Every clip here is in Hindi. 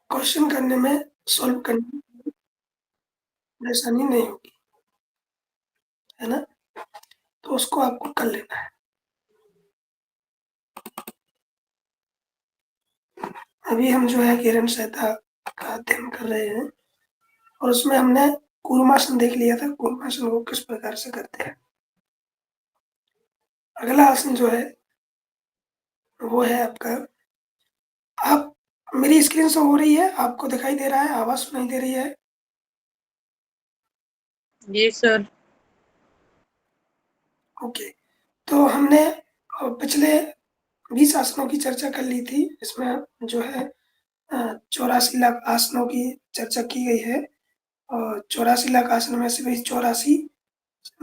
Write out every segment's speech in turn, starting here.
क्वेश्चन करने में, सॉल्व करने में परेशानी नहीं होगी, है ना? तो उसको आपको कर लेना है। अभी हम जो है किरण संहिता का अध्ययन कर रहे हैं और उसमें हमने कूर्मासन देख लिया था, कूर्मासन को किस प्रकार से करते हैं। अगला आसन जो है वो है आपका, आप मेरी स्क्रीन शो हो रही है, आपको दिखाई दे रहा है, आवाज सुनाई दे रही है? जी सर। ओके। तो हमने पिछले 20 आसनों की चर्चा कर ली थी। इसमें जो है 84 लाख आसनों की चर्चा की गई है और 84 लाख आसन में से भी 84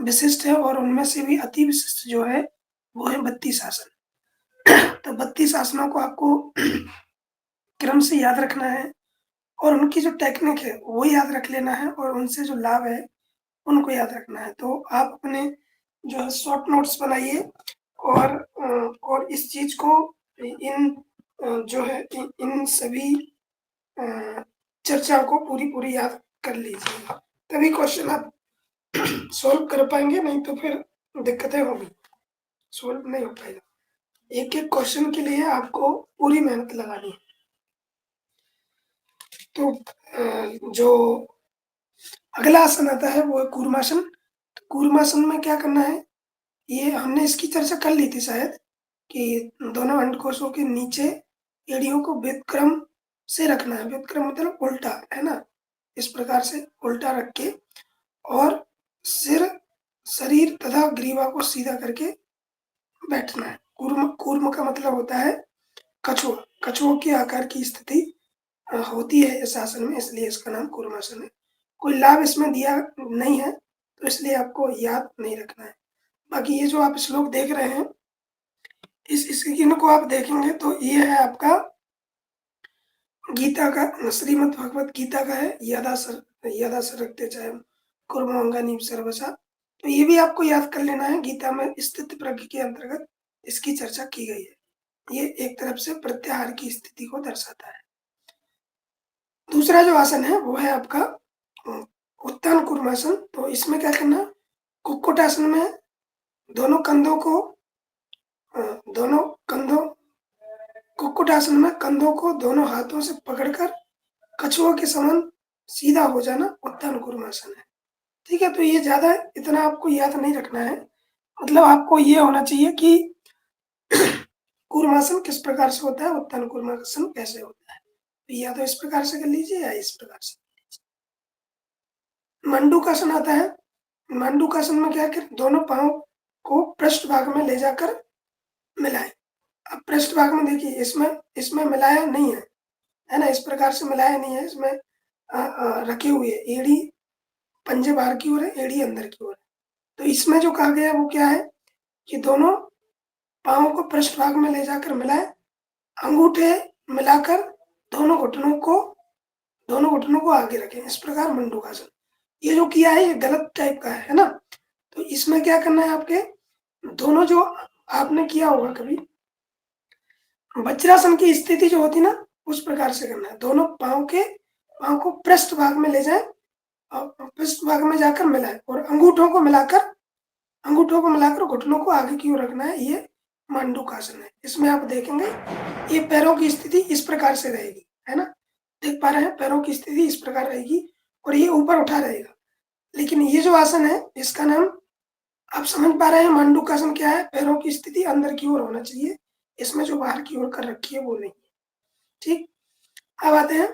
विशिष्ट है और उनमें से भी अति विशिष्ट जो है वो है 32 आसन। तो 32 आसनों को आपको क्रम से याद रखना है और उनकी जो टेक्निक है वो याद रख लेना है और उनसे जो लाभ है उनको याद रखना है। तो आप अपने जो है शॉर्ट नोट्स बनाइए और इस चीज़ को इन जो है इन सभी चर्चा को पूरी याद कर लीजिए, तभी क्वेश्चन आप सॉल्व कर पाएंगे, नहीं तो फिर दिक्कतें होंगी, सॉल्व नहीं हो पाएगा। एक एक क्वेश्चन के लिए आपको पूरी मेहनत लगानी है। तो जो अगला आसन आता है वो है कूर्मासन। तो कूर्मासन में क्या करना है, ये हमने इसकी चर्चा कर ली थी शायद, कि दोनों अंडकोशों के नीचे एड़ियों को व्युत्क्रम से रखना है। व्युत्क्रम मतलब उल्टा, है ना? इस प्रकार से उल्टा रख के और सिर, शरीर तथा ग्रीवा को सीधा करके बैठना है। कूर्म कूर्म का मतलब होता है कछुआ। कछुओं के आकार की स्थिति होती है इस आसन में, इसलिए इसका नाम कूर्मासन है। कोई लाभ इसमें दिया नहीं है, तो इसलिए आपको याद नहीं रखना है। बाकी ये जो आप श्लोक देख रहे हैं, इस स्क्रीन को आप देखेंगे तो ये है आपका गीता का, श्रीमद् भगवत गीता का है, यदा सरक्ते चयम कुर्मो अंगानि सर्वसा। तो ये भी आपको याद कर लेना है। गीता में स्थित प्रज्ञ के अंतर्गत इसकी चर्चा की गई है। ये एक तरफ से प्रत्याहार की स्थिति को दर्शाता है। दूसरा जो आसन है वो है आपका उत्तान कूर्मासन। तो इसमें क्या करना, कुक्कुटासन में दोनों कंधों को दोनों कंधों कुक्कुटासन में कंधों को दोनों हाथों से पकड़कर कछुओं के समान सीधा हो जाना उत्तान कूर्मासन है। ठीक है, तो ये ज्यादा इतना आपको याद नहीं रखना है। मतलब आपको ये होना चाहिए कि कूर्मासन किस प्रकार से होता है, उत्तान कूर्मासन कैसे होता है। तो या तो इस प्रकार से कर लीजिए या इस प्रकार से। मंडूकासन आता है। मंडूकासन में क्या कर, दोनों पांव को पृष्ठ भाग में ले जाकर मिलाएं। अब पृष्ठ भाग में देखिए, इसमें इसमें मिलाया नहीं है ना? इस प्रकार से मिलाया नहीं है, इसमें रखे हुए एड़ी पंजे बाहर की ओर है, एड़ी अंदर की ओर है। तो इसमें जो कहा गया वो क्या है कि दोनों पांव को पृष्ठ भाग में ले जाकर मिलाएं, अंगूठे मिलाकर दोनों घुटनों को आगे रखें। इस प्रकार मंडूकासन। ये जो किया है ये गलत टाइप का है ना? तो इसमें क्या करना है, आपके दोनों जो आपने किया होगा कभी वज्रासन की स्थिति जो होती ना, उस प्रकार से करना है। दोनों पांव को पृष्ठ भाग में ले जाएं और पृष्ठ भाग में जाकर मिलाएं और अंगूठों को मिलाकर घुटनों को आगे की ओर रखना है। ये मंडूकासन है। इसमें आप देखेंगे ये पैरों की स्थिति इस प्रकार से रहेगी, है ना? देख पा रहे हैं, पैरों की स्थिति इस प्रकार रहेगी और ये ऊपर उठा रहेगा। लेकिन ये जो आसन है इसका नाम आप समझ पा रहे हैं, मंडूकासन क्या है? पैरों की स्थिति अंदर की ओर होना चाहिए, इसमें जो बाहर की ओर कर रखी है वो नहीं। ठीक, अब आते हैं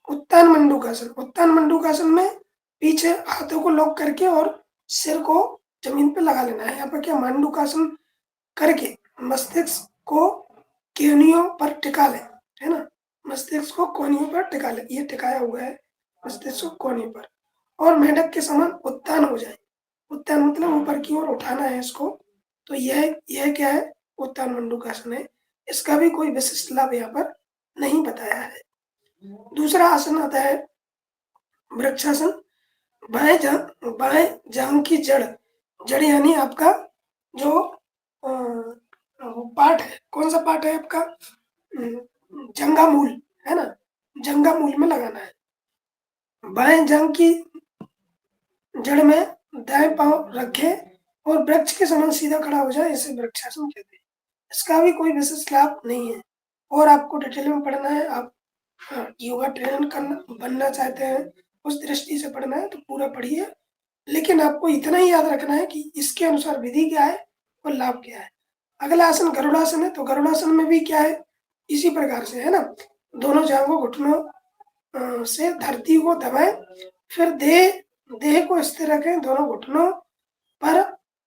उत्तान मंडूकासन। उत्तान मंडूकासन में पीछे हाथों को लॉक करके और सिर को जमीन पे लगा लेना है। यहाँ पर क्या, मंडूकासन करके मस्तिष्क को कोहनियों पर टिका ले, है ना? मस्तिष्क को कोहनियों पर टिका ले, ये टिकाया हुआ है मस्तिष्क को कोहनियों पर, और मेंढक के समान उत्तान हो जाए। उत्तान मतलब ऊपर की ओर उठाना है इसको। तो यह क्या है, उत्तान मंडूकासन है। इसका भी कोई विशिष्ट लाभ यहाँ पर नहीं बताया है। दूसरा आसन आता है वृक्षासन। बाएं जांघ की जड़ यानी आपका जो पार्ट है, कौन सा पार्ट है आपका, जंघा मूल, है ना? जंघा मूल में लगाना है। बाएं जंग की जड़ में दाएं पांव रखे और वृक्ष के समान सीधा खड़ा हो जाए, इसे वृक्षासन कहते हैं। इसका भी कोई विशेष लाभ नहीं है, और आपको डिटेल में पढ़ना है, आप योगा ट्रेनर बनना चाहते हैं, उस दृष्टि से पढ़ना है तो पूरा पढ़िए। लेकिन आपको इतना ही याद रखना है कि इसके अनुसार विधि क्या है और लाभ क्या है। अगला आसन गरुड़ासन है, तो गरुड़ासन में भी क्या है, इसी प्रकार से है ना, दोनों जांघों घुटनों से धरती को दबाएं, फिर देह को स्थिर रखें, दोनों घुटनों पर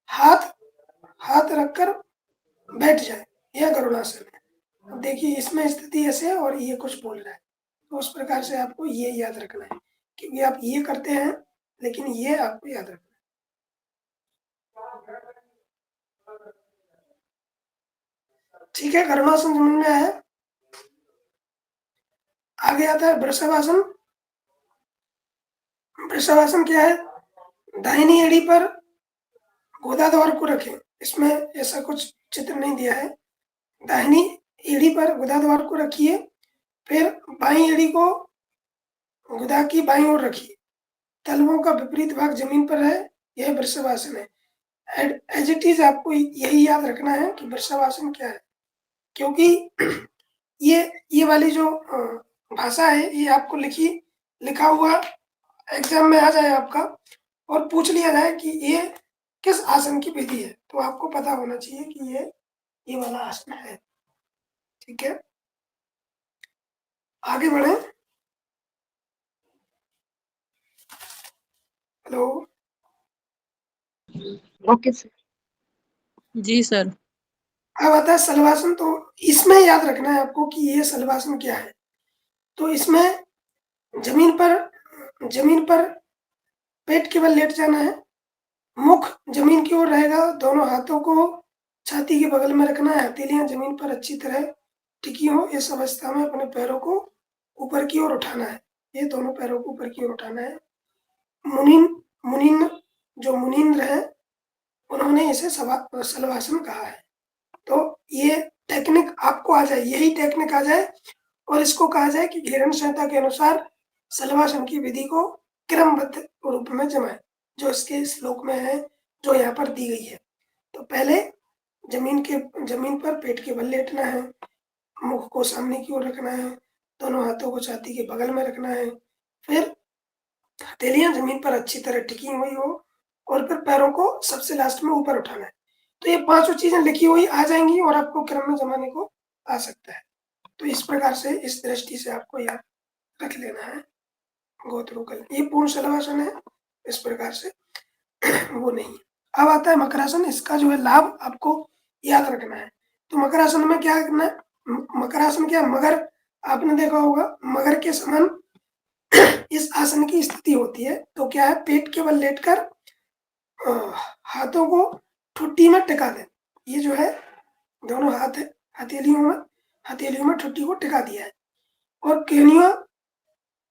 हाथ रखकर बैठ जाए, यह गरुड़ासन है। अब देखिए इसमें स्थिति ऐसे है और ये कुछ बोल रहा है, तो उस प्रकार से आपको ये याद रखना है, क्योंकि आप ये करते हैं लेकिन ये आपको याद रखना है। ठीक है, गरुड़ासन समझ में आया। आगे आता है वृषभासन। वृषभासन क्या है, दाहिनी एड़ी पर गुदाद्वार को रखें, इसमें ऐसा कुछ चित्र नहीं दिया है। दाहिनी एड़ी पर गुदाद्वार को रखिए, फिर बाई एड़ी को गुदा की बाईं ओर रखिए, तलवों का विपरीत भाग जमीन पर है, यह वृषभासन है। एज इट इज आपको यही याद रखना है कि वृषभासन क्या है, क्योंकि ये वाली जो भाषा है ये आपको लिखा हुआ एग्जाम में आ जाए आपका, और पूछ लिया जाए कि ये किस आसन की विधि है, तो आपको पता होना चाहिए कि ये वाला आसन है। ठीक है, आगे बढ़े। Hello, okay sir. जी सर। अब आता है शलभासन। तो इसमें याद रखना है आपको कि ये शलभासन क्या है। तो इसमें जमीन पर पेट के बल लेट जाना है, मुख जमीन की ओर रहेगा, दोनों हाथों को छाती के बगल में रखना है, हथेलियां जमीन पर अच्छी तरह टिकी हो। इस अवस्था में अपने पैरों को ऊपर की ओर उठाना है, ये दोनों पैरों को ऊपर की ओर उठाना है। मुनीन जो मुनीन्द्र है उन्होंने इसे शलभासन कहा है। तो ये टेक्निक आपको आ जाए, यही टेक्निक आ जाए, और इसको कहा जाए कि घेरन संहिता के अनुसार शलभासन की विधि को क्रमबद्ध रूप में जमाए, जो इसके श्लोक में है, जो यहाँ पर दी गई है। तो पहले जमीन पर पेट के बल लेटना है, मुख को सामने की ओर रखना है, दोनों हाथों को छाती के बगल में रखना है, फिर हथेलियां जमीन पर अच्छी तरह टिकी हुई हो, और फिर पैरों को सबसे लास्ट में ऊपर उठाना है। तो ये पांचों चीजें लिखी हुई आ जाएंगी और आपको क्रम में जमाने को आ सकता है। तो इस प्रकार से, इस दृष्टि से आपको याद रख लेना है। गोत्रोकल ये पूर्ण शलभासन है, इस प्रकार से वो नहीं। अब आता है मकरासन। इसका जो है लाभ आपको याद रखना है। तो मकरासन में क्या करना है, मकरासन क्या, मगर आपने देखा होगा मगर के समान इस आसन की स्थिति होती है। तो क्या है, पेट के बल लेटकर हाथों को ठुड्डी में टिका दें। ये जो है दोनों हाथ है, हथेलियों में ठुड्डी को टिका दिया है, और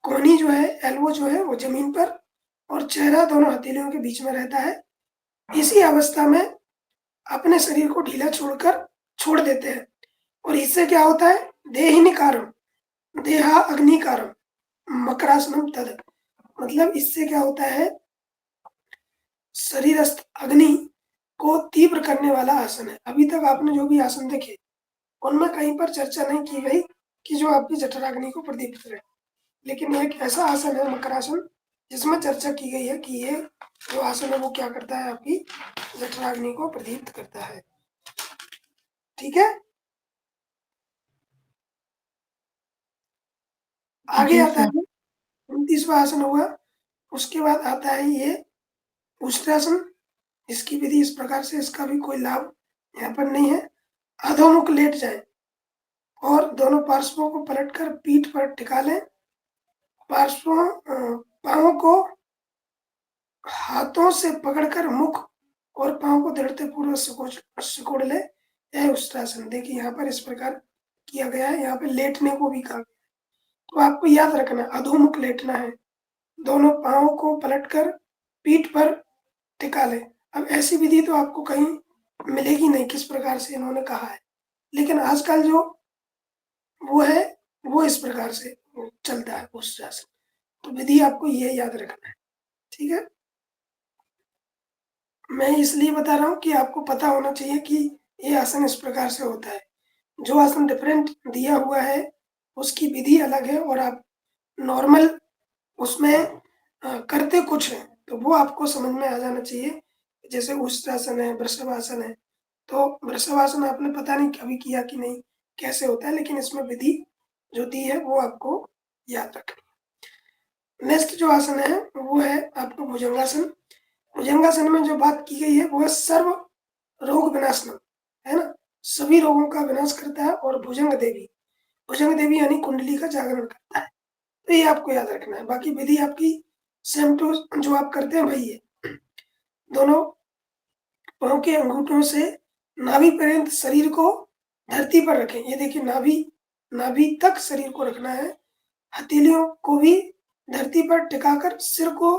कोहनी जो है, एल्बो जो है वो जमीन पर, और चेहरा दोनों हथेलियों के बीच में रहता है। इसी अवस्था में अपने शरीर को ढीला छोड़ देते हैं, और इससे क्या होता है, देहिनिकारम देहा अग्निकारम मकरासनम तद, मतलब इससे क्या होता है, शरीरस्थ अग्नि को तीव्र करने वाला आसन है। अभी तक आपने जो भी आसन देखे उनमें कहीं पर चर्चा नहीं की गई कि जो आपकी जठराग्नि को प्रदीप्त करे, लेकिन एक ऐसा आसन है मकरासन जिसमें चर्चा की गई है कि ये जो आसन है वो क्या करता है, आपकी जठराग्नि को प्रदीप्त करता है। ठीक है, आगे आता है 29वां आसन होगा। उसके बाद आता है ये उष्ट्रासन। इसकी विधि इस प्रकार से, इसका भी कोई लाभ यहाँ पर नहीं है। अधोमुख लेट जाए और दोनों पार्श्वों को पलटकर पीठ पर टिका लें, पांवों को हाथों से पकड़कर मुख और पांव को दृढ़ता पूर्वक सिकोड़ ले, यह उष्ट्रासन। देखिए यहाँ पर इस प्रकार किया गया है, यहाँ पे लेटने को भी कहा। तो आपको याद रखना, अधोमुख लेटना है, दोनों पांवों को पलटकर पीठ पर टिका ले। अब ऐसी विधि तो आपको कहीं मिलेगी नहीं किस प्रकार से इन्होंने कहा है, लेकिन आजकल जो वो है वो इस प्रकार से चलता है उष्ट्रासन। तो विधि आपको ये याद रखना है, ठीक है। मैं इसलिए बता रहा हूँ कि आपको पता होना चाहिए कि ये आसन इस प्रकार से होता है। जो आसन डिफरेंट दिया हुआ है उसकी विधि अलग है और आप नॉर्मल उसमें करते कुछ हैं, तो वो आपको समझ में आ जाना चाहिए। जैसे उष्ट्रासन है, वृषभासन है, तो वृषभासन आपने पता नहीं कभी किया कि नहीं, कैसे होता है, लेकिन इसमें विधि जो दी है वो आपको याद रखनी है। नेक्स्ट जो आसन है वो है आपका भुजंगासन। भुजंगासन में जो बात की गई है वो है सर्व रोग विनाशनम, है ना। सभी रोगों का विनाश करता है और भुजंग देवी यानी कुंडली का जागरण करता है। तो ये आपको याद रखना है। बाकी विधि आपकी सेम टू जो आप करते हैं वही है। दोनों पाँव के अंगूठों से नाभि पर्यंत शरीर को धरती पर रखें। ये देखिए नाभि नाभि तक शरीर को रखना है। हथेलियों को भी धरती पर टिकाकर सिर को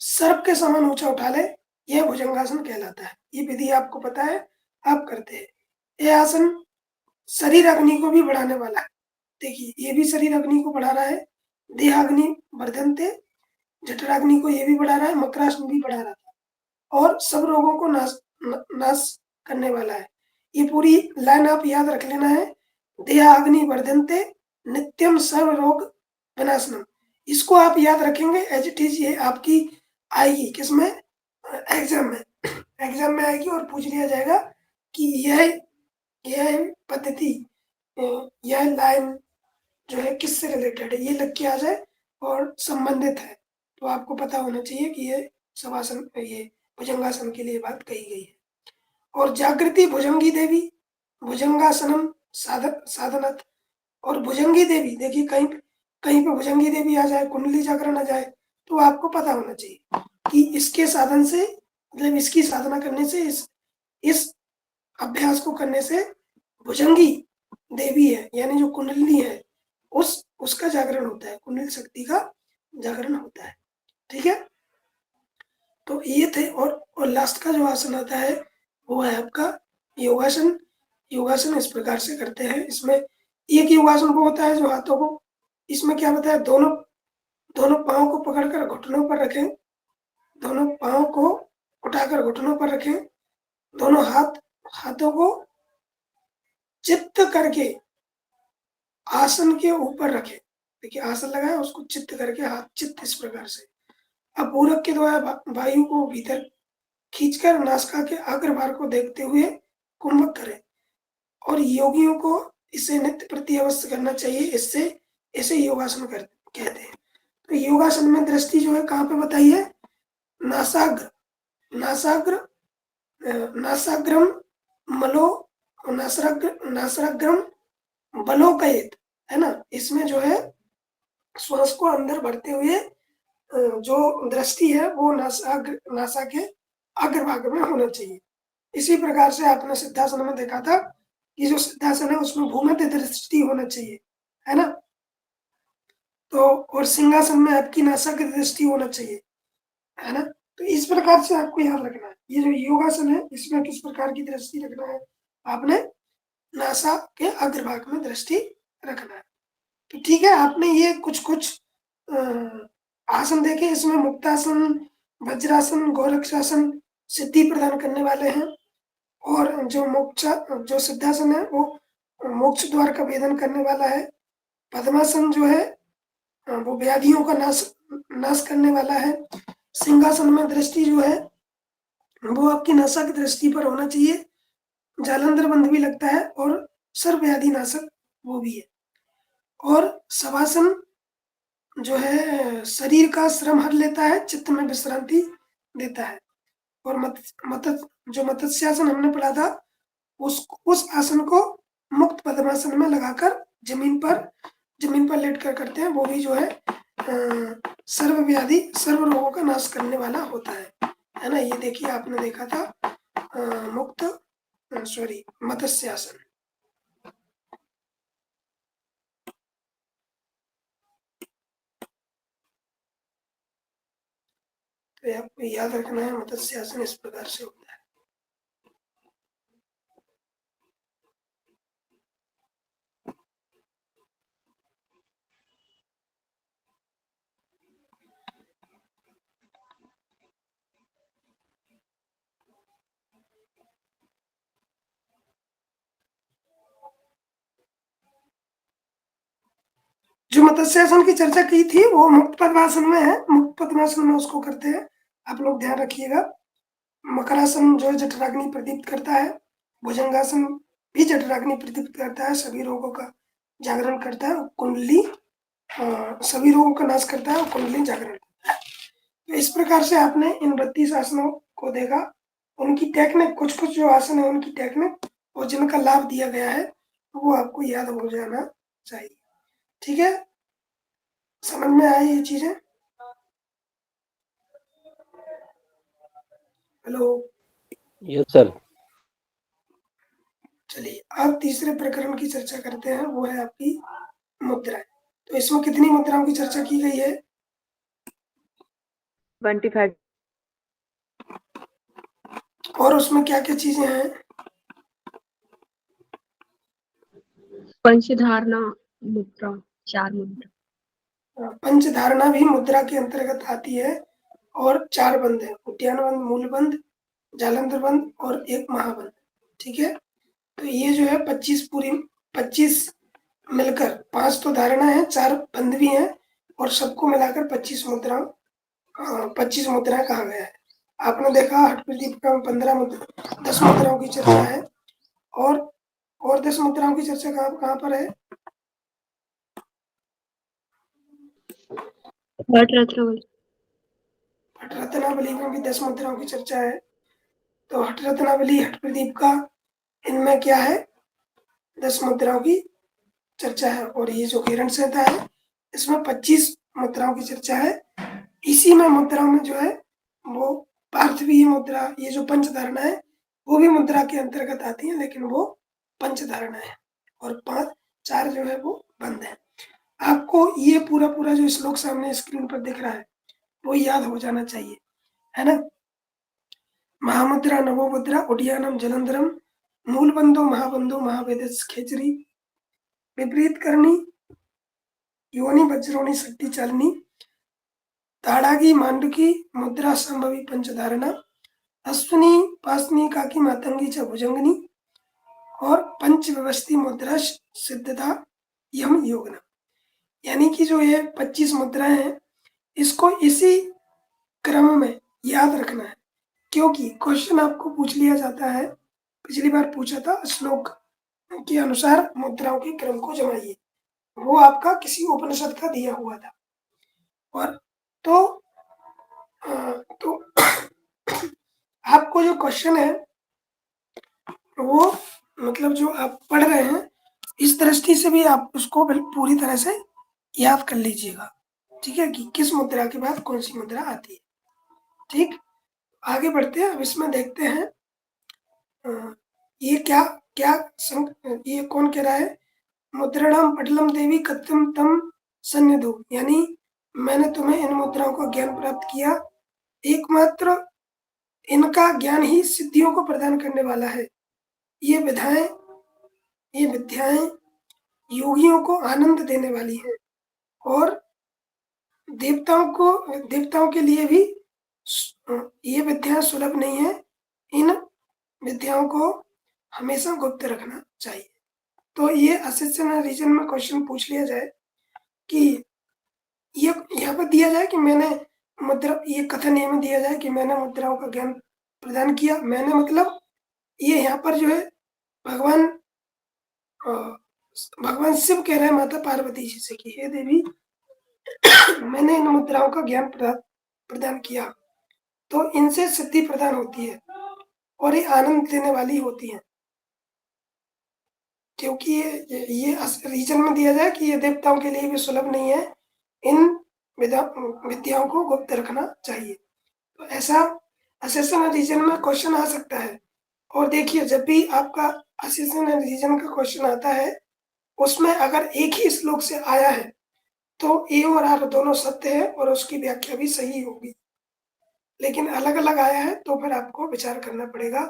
सर्प के समान ऊंचा उठा ले, यह भुजंगासन कहलाता है। ये विधि आपको पता है, आप करते हैं। यह आसन शरीर अग्नि को भी बढ़ाने वाला है। देखिए ये भी शरीर अग्नि को बढ़ा रहा है। देहाग्नि वर्धन्ते, जठराग्नि को ये भी बढ़ा रहा है, मकरासन भी बढ़ा रहा है और सब रोगों को नाश करने वाला है। ये पूरी लाइन आप याद रख लेना है। देहाग्नि वर्धन्ते नित्यम सर्व रोग विनाशनम। इसको आप याद रखेंगे एज इट इज, ये आपकी आएगी किसमें, एग्जाम में। एग्जाम में आएगी और पूछ लिया जाएगा कि यह पद्धति, यह लाइन जो है किससे रिलेटेड है, ये लिख के आ जाए और संबंधित है। तो आपको पता होना चाहिए कि ये शवासन, ये भुजंगासन के लिए बात कही गई है। और जागृति भुजंगी देवी भुजंगासनम साधनत। और भुजंगी देवी देखिए कहीं कहीं पे भुजंगी देवी आ जाए, कुंडली जागरण आ जाए, तो आपको पता होना चाहिए कि इसके साधन से, मतलब इसकी साधना करने से, इस अभ्यास को करने से भुजंगी देवी है यानी जो कुंडली है उसका जागरण होता है, कुंडली शक्ति का जागरण होता है, ठीक है। तो ये थे। और लास्ट का जो आसन आता है वो है आपका योगासन। योगासन इस प्रकार से करते हैं। इसमें एक योगासन वो होता है जो हाथों को, इसमें क्या बताया, दोनों दोनों पाँव को पकड़कर घुटनों पर रखें, दोनों पाँव को उठाकर घुटनों पर रखें, दोनों हाथों को चित्त करके आसन के ऊपर रखें। देखिए आसन लगाया, उसको चित्त करके हाथ चित्त इस प्रकार से। अब पूरक के द्वारा वायु को भीतर खींचकर नासिका के अग्रभाग को देखते हुए कुंभक करें। और योगियों को इसे नित्य प्रति अवश्य करना चाहिए। इससे इसे योगासन कहते हैं। तो योगासन में दृष्टि जो है कहाँ पे बताई है, नासाग्र नासाग्र नासाग्रम मलो नासाग्रम बलोकयित, है ना। इसमें जो है श्वास को अंदर भरते हुए जो दृष्टि है वो नासा के अग्रभाग में होना चाहिए। इसी प्रकार से आपने सिद्धासन में देखा था कि जो सिद्धासन है उसमें भूमध्य दृष्टि होना चाहिए, है ना। तो और सिंहासन में आपकी नासा की दृष्टि होना चाहिए, है ना। तो इस प्रकार से आपको याद रखना है। ये जो योगासन है इसमें किस प्रकार की दृष्टि रखना है, आपने नासा के अग्रभाग में दृष्टि रखना है। तो ठीक है, आपने ये कुछ आसन देखे। इसमें मुक्तासन, वज्रासन, गोरक्षासन सिद्धि प्रदान करने वाले हैं। और जो सिद्धासन है वो मोक्ष द्वार का वेदन करने वाला है। पद्मासन जो है वो व्याधियों का नाश करने वाला है। सिंहासन में दृष्टि जो है वो आपकी नासा की दृष्टि पर होना चाहिए। जालंधर बंध भी लगता है और सर्व व्याधि नाशक वो भी है। और शवासन जो है शरीर का श्रम हर लेता है, चित्त में विश्रांति देता है। और जो मत्स्यासन हमने पढ़ा था उस आसन को मुक्त पद्मासन में लगाकर जमीन पर लेट कर करते हैं। वो भी जो है सर्व व्याधि सर्व रोगों का नाश करने वाला होता है ना। ये देखिए आपने देखा था मत्स्यासन। तो आपको याद रखना है मत्स्यासन इस प्रकार से होता है। जो मत्स्यासन की चर्चा की थी वो मुक्त पद्मासन में है, मुक्त पद्मासन में उसको करते हैं, आप लोग ध्यान रखिएगा। मकरासन जो जठराग्नि प्रदीप्त करता है, भुजंगासन भी जठराग्नि प्रदीप्त करता है, सभी रोगों का जागरण करता है, कुंडली सभी रोगों का नाश करता है, कुंडली जागरण करता है। तो इस प्रकार से आपने इन 32 आसनों को देखा, उनकी टेक्निक, कुछ कुछ जो आसन है उनकी टेक्निक और जिनका लाभ दिया गया है वो आपको याद हो जाना चाहिए। ठीक है, समझ में आई ये चीजें? Hello, yes sir. चलिए अब तीसरे प्रकरण की चर्चा करते हैं, वो है आपकी मुद्राएं। तो इसमें कितनी मुद्राओं की चर्चा की गई है? 25। और उसमें क्या क्या चीजें हैं? पंचधारणा मुद्रा, 4 मुद्रा। पंचधारणा भी मुद्रा के अंतर्गत आती है और 4 बंद है, उद्यान बंद, मूल बंद, जालंधर बंद और एक महाबंद। ठीक है, तो ये जो है 25 मिलकर 5 तो धारणा है, 4 बंद भी हैं और सबको मिलाकर 25 मुद्राएं कहा गया है। आपने देखा हठ प्रदीप में 10 मुद्राओं की चर्चा है और 10 मुद्राओं की चर्चा कहाँ पर है? हठ रत्नावली में भी 10 मुद्राओं की चर्चा है। तो हठ रत्नावली, हठ प्रदीप का, इनमें क्या है? 10 मुद्राओं की चर्चा है। और ये जो किरण संहिता है इसमें 25 मुद्राओं की चर्चा है। इसी में मुद्राओं में जो है वो पार्थिवीय मुद्रा, ये जो पंचधारणा है वो भी मुद्रा के अंतर्गत आती है, लेकिन वो पंचधारणा है और 4 जो है वो बंद है। आपको ये पूरा जो श्लोक सामने स्क्रीन पर दिख रहा है वो याद हो जाना चाहिए, है ना? महामुद्रा नवो मुद्रा उड्डयनम जलंधरम मूलबंधो महाबंधो महावेदस खेचरी विपरीत करनी योनि वज्रोनि शक्ति चालनी ताड़ागी मांडुकी मुद्रा संभवी पंचधारणा अश्विनी पासनी काकी मातंगी च भुजंगनी और पंच व्यवस्थी मुद्रा सिद्धता यम योगना। यानी कि जो ये 25 मुद्राएं हैं इसको इसी क्रम में याद रखना है, क्योंकि क्वेश्चन आपको पूछ लिया जाता है, पिछली बार पूछा था श्लोक के अनुसार मुद्राओं के क्रम को जमाइए, वो आपका किसी उपनिषद का दिया हुआ था। और तो आपको जो क्वेश्चन है वो मतलब जो आप पढ़ रहे हैं इस दृष्टि से भी आप उसको पूरी तरह से याद कर लीजिएगा। ठीक है, कि किस मुद्रा के बाद कौन सी मुद्रा आती है। ठीक, आगे बढ़ते हैं। अब इसमें देखते हैं ये क्या क्या ये कौन कह रहा है? मुद्राणाम पटलम देवी कथम तम सन्निधो, यानी मैंने तुम्हें इन मुद्राओं का ज्ञान प्राप्त किया, एकमात्र इनका ज्ञान ही सिद्धियों को प्रदान करने वाला है। ये विद्याएं योगियों को आनंद देने वाली हैं और देवताओं के लिए भी ये विद्याएं सुलभ नहीं है। इन विद्याओं को हमेशा गुप्त रखना चाहिए। तो ये असेसन रीजन में क्वेश्चन पूछ लिया जाए कि ये यहाँ पर दिया जाए कि मैंने मुद्रा, ये कथन ये में दिया जाए कि मैंने मुद्राओं का ज्ञान प्रदान किया। मैंने मतलब ये यहाँ पर जो है भगवान शिव कह रहे हैं माता पार्वती जी से कि हे देवी मैंने इन मुद्राओं का ज्ञान प्रदान किया, तो इनसे सिद्धि प्रदान होती है और ये आनंद देने वाली होती है। क्योंकि ये रीजन में दिया जाए कि ये देवताओं के लिए भी सुलभ नहीं है, इन विद्याओं को गुप्त रखना चाहिए। तो ऐसा असेसन रीजन में क्वेश्चन आ सकता है। और देखिए जब भी आपका असेसन रीजन का क्वेश्चन आता है उसमें अगर एक ही श्लोक से आया है तो ए और आर दोनों सत्य है और उसकी व्याख्या भी सही होगी, लेकिन अलग अलग आया है तो फिर आपको विचार करना पड़ेगा,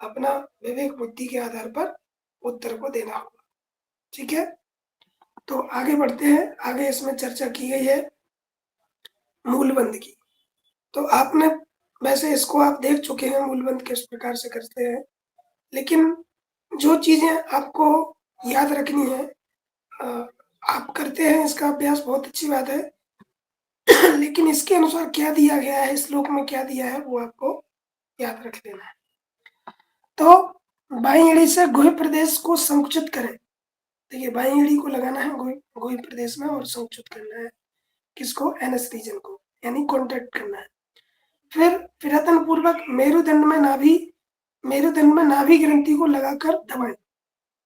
अपना विवेक बुद्धि के आधार पर उत्तर को देना होगा। ठीक है, तो आगे बढ़ते हैं। आगे इसमें चर्चा की गई है मूलबंध की। तो आपने वैसे इसको आप देख चुके हैं मूलबंध किस प्रकार से करते हैं, लेकिन जो चीजें आपको याद रखनी है आप करते हैं इसका अभ्यास, बहुत अच्छी बात है। लेकिन इसके अनुसार क्या दिया गया है, श्लोक में क्या दिया है, वो आपको याद रख लेना है। तो बाईं एड़ी से गुहि प्रदेश को संकुचित करें। देखिए, बाईं एड़ी को लगाना है गुहि प्रदेश में और संकुचित करना है किसको, एनएस रीजन को, यानी कॉन्ट्रैक्ट करना है। फिर प्रयत्न पूर्वक मेरुदंड में नाभि ग्रंथि को लगाकर दबाएं।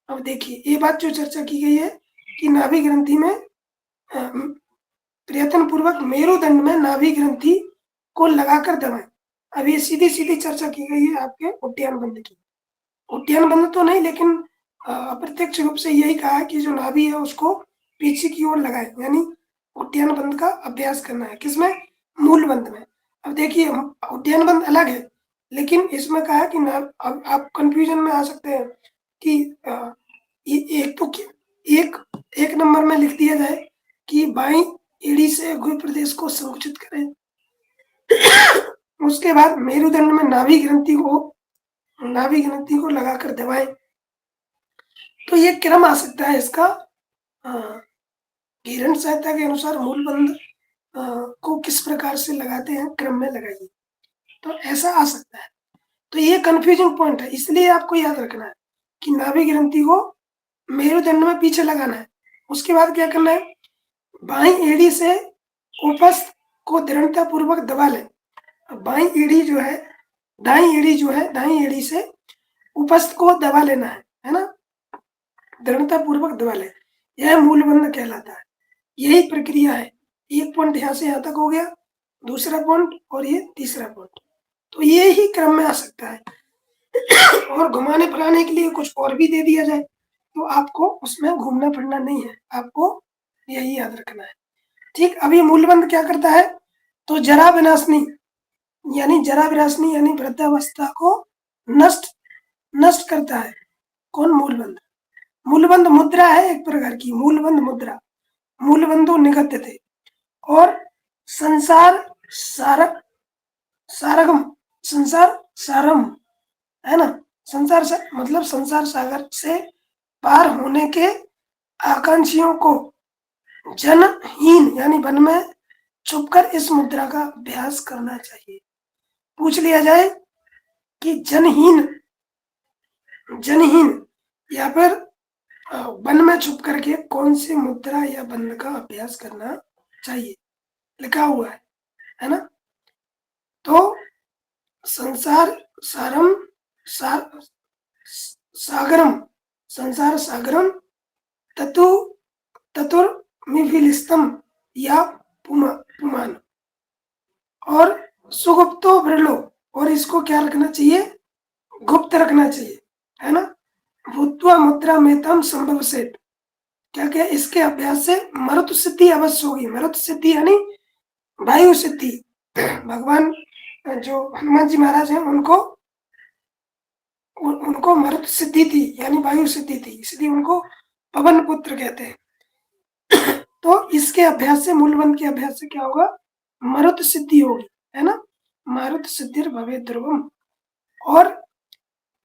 अब देखिए, ये बात जो चर्चा की गई है कि नाभि ग्रंथि में प्रयत्न पूर्वक मेरुदंड में नाभि ग्रंथि को लगाकर दबाएं। अब ये सीधी सीधी चर्चा की गई है आपके उद्यान बंद की। उद्यान बंद तो नहीं, लेकिन अप्रत्यक्ष रूप से यही कहा है कि जो नाभि है उसको पीछे की ओर लगाए, यानी उद्यान बंद का अभ्यास करना है। किसमें, मूल बंद में। अब देखिए, उद्यान बंद अलग है, लेकिन इसमें कहा है कि अब आप कंफ्यूजन में आ सकते हैं कि एक तो एक नंबर में लिख दिया जाए कि बाईं एड़ी से गुहि प्रदेश को संकुचित करें, उसके बाद मेरुदंड में नाभि ग्रंथि को लगाकर दबाएं। तो ये क्रम आ सकता है इसका, घीरण संहिता के अनुसार मूलबंध को किस प्रकार से लगाते हैं, क्रम में लगाइए, तो ऐसा आ सकता है। तो ये कंफ्यूजिंग पॉइंट है, इसलिए आपको याद रखना है कि नाभि ग्रंथि को मेरुदंड में पीछे लगाना है। उसके बाद क्या करना है, बाईं एड़ी से उपस्थ को दृढ़ता पूर्वक दबा लें। बाईं एड़ी जो है, दाईं एड़ी से उपस्थ को दबा लेना है ना, दृढ़ता पूर्वक दबा लें। यह मूलबंध कहलाता है। यही प्रक्रिया है। एक पॉइंट यहाँ से यहाँ तक हो गया, दूसरा पॉइंट और ये तीसरा पॉइंट, तो ये ही क्रम में आ सकता है। और घुमाने फिराने के लिए कुछ और भी दे दिया जाए तो आपको उसमें घूमना फिरना नहीं है, आपको यही याद रखना है। ठीक, अब ये मूलबंध क्या करता है, तो जरा विनाशनी यानी वृद्धावस्था को नष्ट करता है। कौन, मूलबंध। मूलबंध मुद्रा है एक प्रकार की, मूलबंध मुद्रा, मूलबंधो निगत्य थे। और संसार सारम है ना, मतलब संसार सागर से पार होने के आकांक्षियों को जनहीन यानी वन में छुपकर इस मुद्रा का अभ्यास करना चाहिए। पूछ लिया जाए कि जनहीन या फिर वन में छुप करके कौन सी मुद्रा या बंध का अभ्यास करना चाहिए, लिखा हुआ है ना। तो संसार सागरम ततुर्मिफिलिस्तम या पुमान, और सुगुप्तो ब्रलो, और इसको क्या रखना चाहिए, गुप्त रखना चाहिए, है ना। भूत्वा मुद्रा में तम संभव से, क्या इसके अभ्यास से मरुत सिद्धि अवश्य होगी। मरुत सिद्धि यानी वायु सिद्धि। भगवान जो हनुमान जी महाराज हैं उनको मरुत सिद्धि थी, यानी वायु सिद्धि थी, इसलिए उनको पवन पुत्र कहते हैं। तो इसके अभ्यास से, मूलबंध के अभ्यास से क्या होगा, मरुत सिद्धि होगी, है ना। मारुत सिद्धिर भवे ध्रुवम। और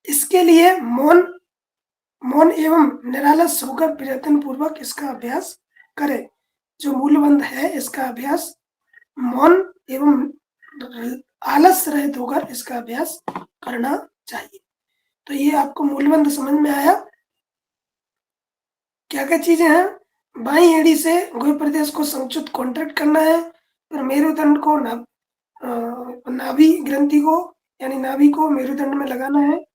इसके लिए मौन एवं निरालस होकर प्रयत्न पूर्वक इसका अभ्यास करें। जो मूलबंध है इसका अभ्यास मौन एवं आलस रहित होकर इसका अभ्यास करना चाहिए। तो ये आपको मूलबंध समझ में आया। क्या क्या चीजें हैं, बाईं एड़ी से गुहि प्रदेश को संकुचित कॉन्ट्रैक्ट करना है, फिर मेरुदंड को नाभि ग्रंथि को यानी नाभि को मेरुदंड में लगाना है,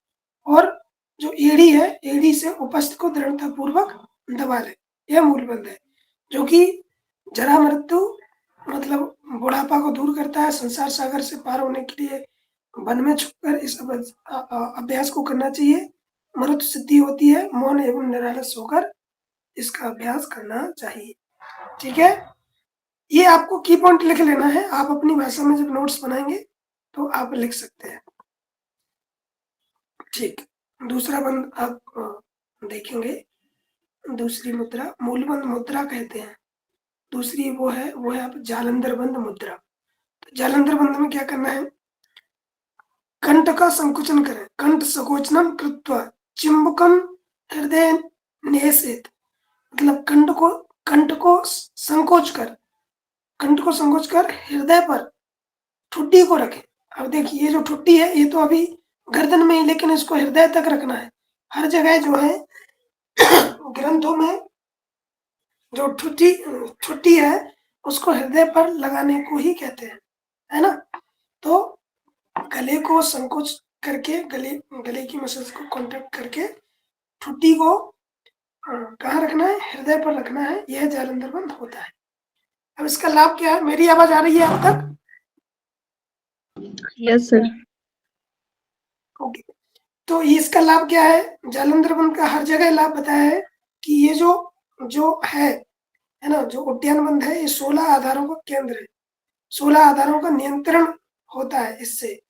और जो एड़ी है, एड़ी से उपस्थ को दृढ़ता पूर्वक दबा ले। यह मूलबंध है, जो कि जरा मृत्यु मतलब बुढ़ापा को दूर करता है। संसार सागर से पार होने के लिए वन में छुपकर इस अभ्यास को करना चाहिए। मरुत सिद्धि होती है, मौन एवं निरालस होकर इसका अभ्यास करना चाहिए। ठीक है, ये आपको की पॉइंट लिख लेना है। आप अपनी भाषा में जब नोट्स बनाएंगे तो आप लिख सकते हैं। ठीक, दूसरा बंद आप देखेंगे। दूसरी मुद्रा मूलबंध मुद्रा कहते हैं। दूसरी वो है आप जालंधर बंद मुद्रा। तो जालंधर बंद में क्या करना है, कंठ का संकुचन करें। कंठ संकोचनम कृत्वा चिंबकम हृदय नियसेत, मतलब कंठ को कंठ को संकोच कर हृदय पर ठुड्डी को रखें। अब देखिए ये जो ठुड्डी है ये तो अभी गर्दन में ही, लेकिन इसको हृदय तक रखना है। हर जगह जो है ग्रंथों में जो ठुड्डी है उसको हृदय पर लगाने को ही कहते हैं, है ना। तो गले को संकोच करके, गले की मसल्स को कॉन्ट्रैक्ट करके ठुड्डी को कहाँ रखना है, हृदय पर रखना है, यह जालंधर बंद होता है। अब इसका लाभ क्या है, मेरी आवाज आ रही है अब तक? Yes sir. ओके, तो इसका लाभ क्या है, जालंधर बंद का हर जगह लाभ बताया है कि ये जो जो है ना, जो उद्यान बंद है ये 16 आधारों का केंद्र है, 16 आधारों का नियंत्रण होता है इससे।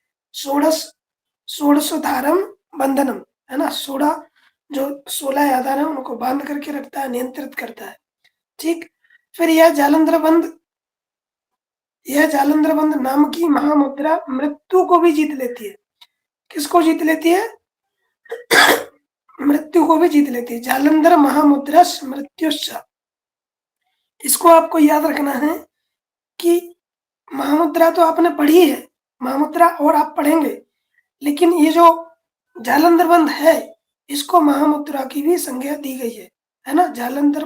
षोडशोधारम बंधनम, है ना, 16 जो 16 आधार है उनको बांध करके रखता है, नियंत्रित करता है। ठीक, फिर यह जालंधर बंद नाम की महामुद्रा मृत्यु को भी जीत लेती है। किसको जीत लेती है? मृत्यु को भी जीत लेती है। जालंधर महामुद्रा मृत्युश्च, इसको आपको याद रखना है कि महामुद्रा तो आपने पढ़ी है, महामुद्रा और आप पढ़ेंगे, लेकिन ये जो जालंधर बंद है इसको महामुद्रा की भी संज्ञा दी गई है ना। जालंधर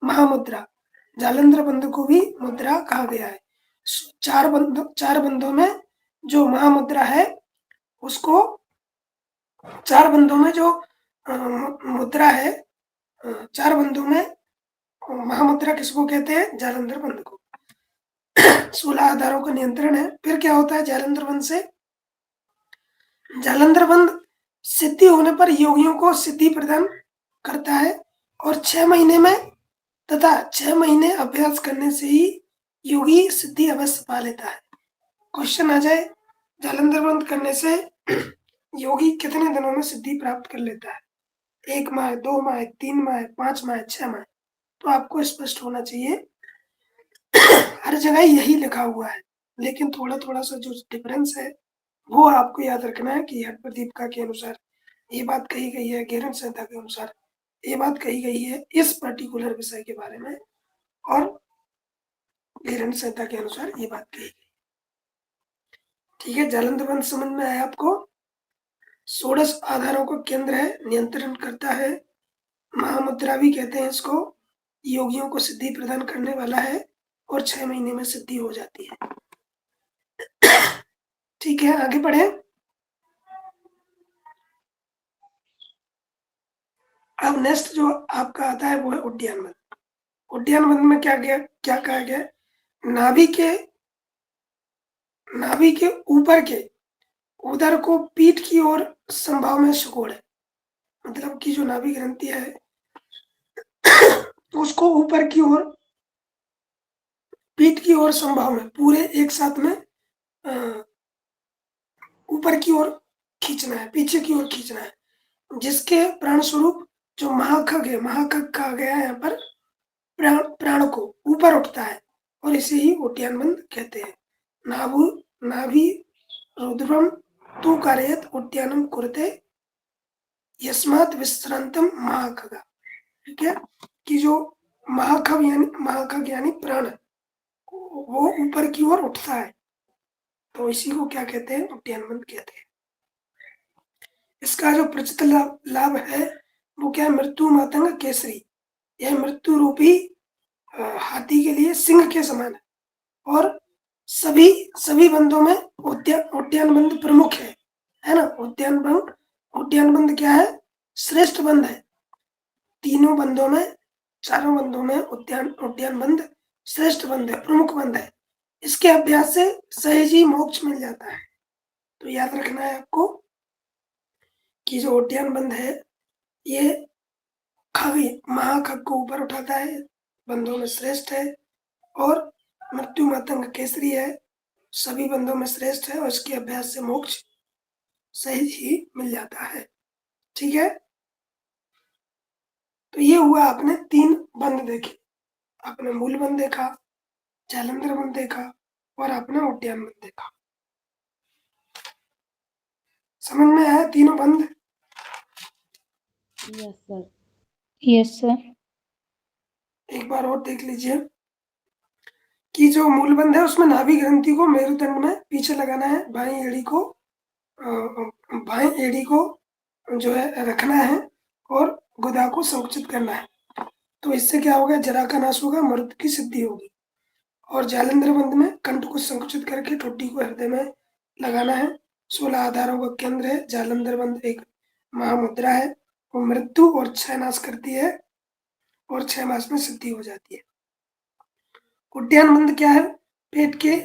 महामुद्रा, जालंधर बंद को भी मुद्रा कहा गया है। चार बंदों में जो महामुद्रा है उसको, चार बंदों में जो मुद्रा है, चार बंदों में महामुद्रा किसको कहते हैं? जालंधर बंद को। 16 आधारों का नियंत्रण है। फिर क्या होता है जालंधर बंद से? जालंधर बंद सिद्धि होने पर योगियों को सिद्धि प्रदान करता है और 6 महीने में तथा 6 महीने अभ्यास करने से ही योगी सिद्धि अवश्य पा लेता है। क्वेश्चन आ जाए, जालंधर बंद करने से योगी कितने दिनों में सिद्धि प्राप्त कर लेता है? 1 माह, 2 माह, 3 माह, 5 माह, 6 माह? तो आपको स्पष्ट होना चाहिए, हर जगह यही लिखा हुआ है, लेकिन थोड़ा थोड़ा सा जो डिफरेंस है वो आपको याद रखना है कि हट प्रदीपिका के अनुसार ये बात कही गई है, गेरन संहिता के अनुसार ये बात कही गई है इस पर्टिकुलर विषय के बारे में, और गेरन संहिता के अनुसार ये बात कही गई। ठीक है, जालंधर बंद समझ में आया आपको? 16 आधारों का केंद्र है, नियंत्रण करता है, महामुद्रा भी कहते हैं इसको, योगियों को सिद्धि प्रदान करने वाला है और 6 महीने में सिद्धि हो जाती है। ठीक है, आगे बढ़े। अब नेक्स्ट जो आपका आता है वो है उड्डयन बंद। उड्डयन बंद में क्या कहा गया? नाभि के ऊपर के उदर को पीठ की ओर संभाव में सिकोड़े, मतलब कि जो नाभि ग्रंथि है उसको ऊपर की ओर, पीठ की ओर संभाव में पूरे एक साथ में ऊपर की ओर खींचना है, पीछे की ओर खींचना है, जिसके प्राण स्वरूप जो महाखग है, महाखग कहा गया है यहाँ पर, प्राण को ऊपर उठता है और इसे ही उड्डयन बंद कहते हैं। नाभि रुद्रम तु कारयत उड्डयनम कुरुते यस्मात् विश्रांतम महाखगा। ठीक है, कि जो महाखग यानी प्राण वो ऊपर की ओर उठता है, तो इसी को क्या कहते हैं? उड्डयन बंद कहते हैं। इसका जो प्रचित लाभ है वो क्या है? मृत्यु मातंग केसरी, यह मृत्यु रूपी हाथी के लिए सिंह के समान है और सभी बंदों में उड्डयन बंद प्रमुख है ना। उड्डयन बंद क्या है? श्रेष्ठ बंद है। तीनों बंदों में, चारों बंदों में उड्डयन बंद श्रेष्ठ बंद है, प्रमुख बंद है। इसके अभ्यास से सहज ही मोक्ष मिल जाता है। तो याद रखना है आपको कि जो उड्डयन बंद है ये महाखग को ऊपर उठाता है, बंदों में श्रेष्ठ है और मृत्यु मातंग केसरी है, सभी बंदों में श्रेष्ठ है और इसके अभ्यास से मोक्ष सहज ही मिल जाता है। ठीक है, तो ये हुआ, आपने 3 बंद देखे। आपने मूल बंद देखा, जालंधर बंद देखा और आपने उड्डयन बंद देखा। समझ में आया तीनों बंद? Yes sir. Yes sir. एक बार और देख लीजिए कि जो मूलबंध है उसमें नाभि ग्रंथि को मेरुदंड में पीछे लगाना है, बाएं एड़ी को जो है रखना है और गुदा को संकुचित करना है। तो इससे क्या होगा, जरा का नाश होगा, मरुत की सिद्धि होगी। और जालंधर बंध में कंठ को संकुचित करके ठोडी को हृदय में लगाना है। 16 आधारों का केंद्र है। जालंधर बंध एक महामुद्रा है, वो मृत्यु और क्षय नाश करती है और 6 मास में सिद्धि हो जाती है। उद्यान बंध क्या है, पेट के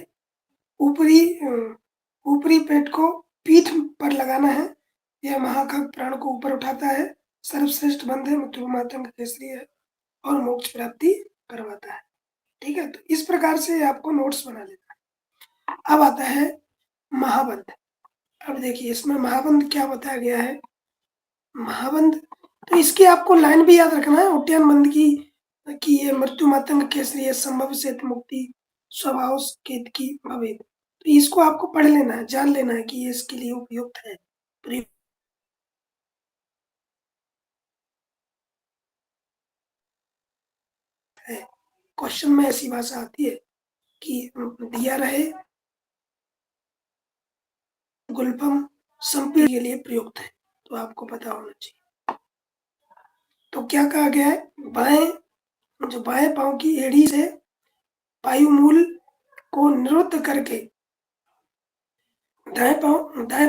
ऊपरी पेट को पीठ पर लगाना है। यह महाकाग प्राण को ऊपर उठाता है। सर्वश्रेष्ठ बंध है, मृत्युमातंग केसरी है और मोक्ष प्राप्ति करवाता है। ठीक है, तो इस प्रकार से आपको नोट्स बना लेना है। अब आता है महाबंध। अब देखिए इसमें महाबंध क्या बताया गया है। महाबंध, तो इसकी आपको लाइन भी याद रखना है उद्यान बंध की, कि ये मृत्यु मातंग केसरी है, संभव से मुक्ति स्वभाव केत की भवेद। तो इसको आपको पढ़ लेना है, जान लेना है कि ये इसके लिए उपयुक्त है। क्वेश्चन में ऐसी भाषा आती है कि दिया रहे गुल्फम संपीड़ के लिए प्रयुक्त है, तो आपको पता होना चाहिए। तो क्या कहा गया है, बाएं पांव की एड़ी से वायुमूल को निरुद्ध करके दाएं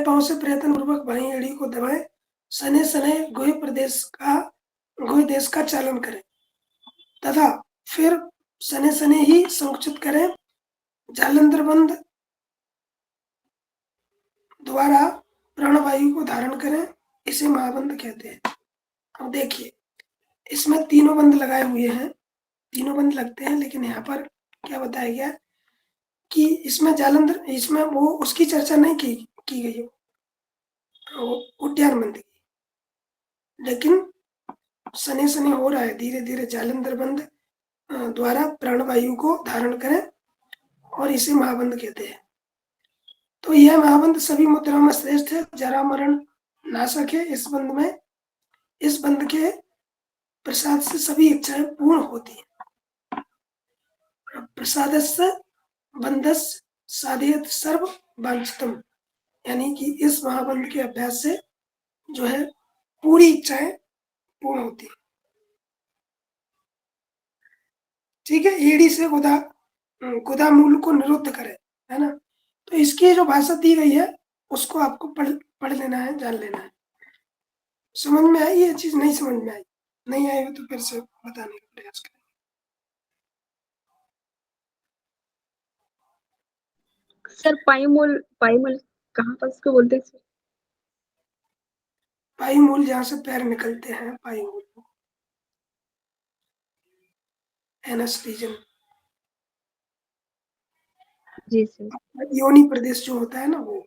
पांव से प्रयत्न पूर्वक बाएं एड़ी को दबाएं। सने सने गुहे देश का चालन करें तथा फिर सने सने ही संकुचित करें। जालंधर बंध द्वारा प्राणवायु को धारण करें, इसे महाबंध कहते हैं। अब देखिए इसमें तीनों बंध लगाए हुए हैं, तीनों बंध लगते हैं, लेकिन यहाँ पर क्या बताया गया कि इसमें इसमें वो उसकी चर्चा नहीं की गई है, उद्यान बंध की, लेकिन सने सने हो रहा है धीरे धीरे। जालंधर बंध द्वारा प्राणवायु को धारण करें और इसे महाबंध कहते हैं। तो यह महाबंध सभी मुद्राओं में श्रेष्ठ है, जरा मरण नाशक है। इस बंध के प्रसाद से सभी इच्छाएं पूर्ण होती है। प्रसादस्य बंधस्य साधयत सर्व वांछितम, यानी कि इस महाबंध के अभ्यास से जो है पूरी इच्छाएं पूर्ण होती है। ठीक है, एड़ी से गुदा मूल को निरुद्ध करे, है ना। तो इसकी जो भाषा दी गई है उसको आपको पढ़ लेना है, जान लेना है। समझ में आई ये चीज, नहीं समझ में आई, नहीं आई हो तो फिर से बताने का प्रयास करें। सर पाईमूल कहाँ पर उसको बोलते हैं? पाई मूल जहाँ से पैर निकलते हैं, पाई मूल एनस रीजन, जी सर। योनि प्रदेश जो होता है ना, वो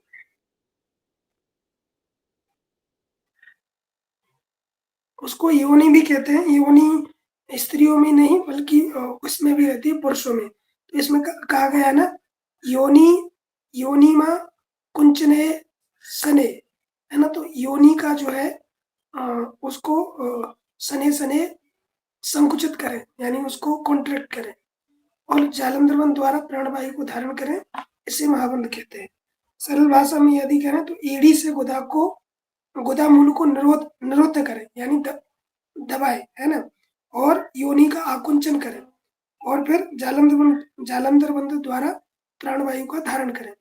उसको योनि भी कहते हैं। योनि स्त्रियों में नहीं बल्कि उसमें भी रहती है, पुरुषों में। तो इसमें कहा गया है ना, योनि माँ कुंचने सने, है ना। तो योनि का जो है उसको सने सने संकुचित करें, यानी उसको कॉन्ट्रैक्ट करें, और जालंधर बंध द्वारा प्राणवायु को धारण करें, इसे महाबंध कहते हैं। सरल भाषा में यदि करें तो एड़ी से गुदा मूल को निरुद्ध करें, यानी दबाए, है ना, और योनि का आकुंचन करें, और फिर जालंधर बंध द्वारा प्राणवायु का धारण करें।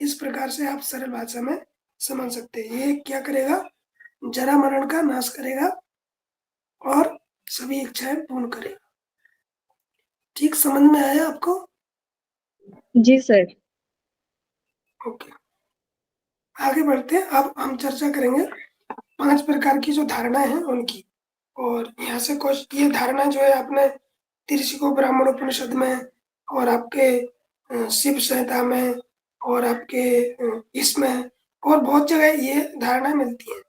इस प्रकार से आप सरल भाषा में समझ सकते हैं। ये क्या करेगा, जरा मरण का नाश करेगा और सभी इच्छाएं पूर्ण करेगा। ठीक समझ में आया आपको? जी सर। ओके, आगे बढ़ते हैं। अब हम चर्चा करेंगे 5 प्रकार की जो धारणाएं हैं उनकी। और यहाँ से कुछ ये धारणा जो है आपने त्रिशिको ब्राह्मण उपनिषद में और आपके शिव संहिता में और आपके इसमें और बहुत जगह ये धारणाएं मिलती हैं,